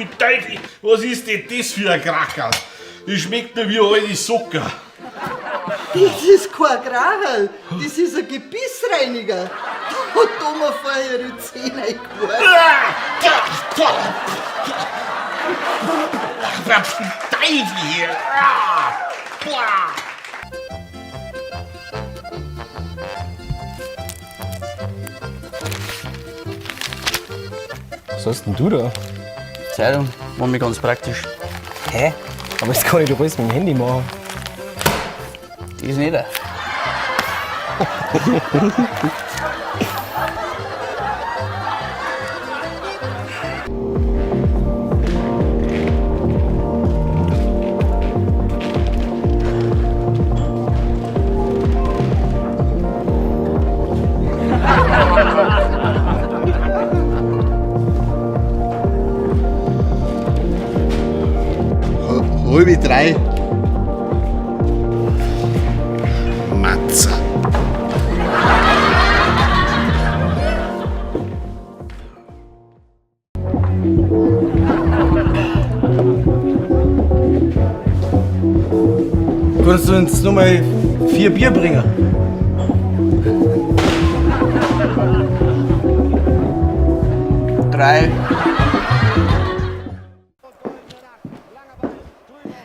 gut Teufel, was ist denn das für ein Kracherl? Das schmeckt nur wie alte Zucker. Das ist kein Kracherl, das ist ein Gebissreiniger. Da tun wir vorher die Zähne eingeworfen. Teufel hier! Was hast denn du da? Zeitung, war mir ganz praktisch. Hä? Aber jetzt kann ich doch alles mit dem Handy machen. Die ist nicht. Halbe drei. Matze. Kannst du uns noch mal 4 Bier bringen? Drei.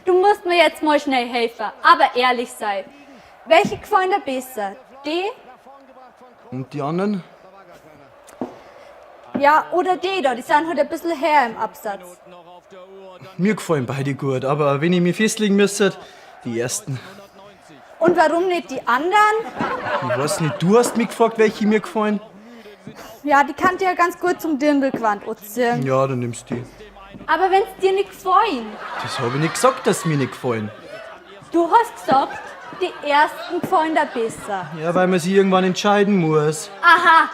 Du musst mir jetzt mal schnell helfen, aber ehrlich sei. Welche gefallen dir besser? Die? Und die anderen? Ja, oder die da, die sind halt ein bisschen her im Absatz. Mir gefallen beide gut, aber wenn ich mich festlegen müsste, die ersten. Und warum nicht die anderen? Ich weiß nicht, du hast mich gefragt, welche mir gefallen? Ja, die kann dir ja ganz gut zum Dirndlgewand anziehen. Ja, dann nimmst du die. Aber wenn's dir nicht gefallen, Das habe ich nicht gesagt, dass sie mir nicht gefallen. du hast gesagt, die ersten gefallen dir besser. Ja, weil man sich irgendwann entscheiden muss. Aha,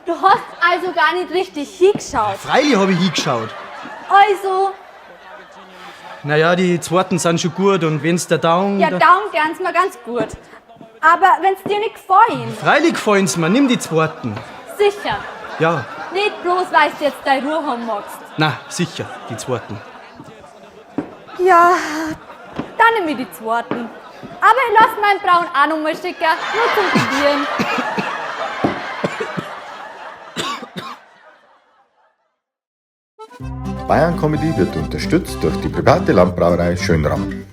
du hast also gar nicht richtig hingeschaut. Freilich habe ich hingeschaut. Also, Naja, die zweiten sind schon gut und wenn's der Daumen... ja, darum gern's mir ganz gut. Aber wenn's dir nicht gefallen, Freilich gefallen's mir, nimm die zweiten. sicher. Ja, Nicht bloß, weil du jetzt deine Ruhe haben magst. na, sicher, die zweiten. Ja, dann nehme ich die zweiten. Aber ich lasse meinen Braun auch noch mal schicken, nur zum Probieren. Bayern Comedy wird unterstützt durch die private Landbrauerei Schönram.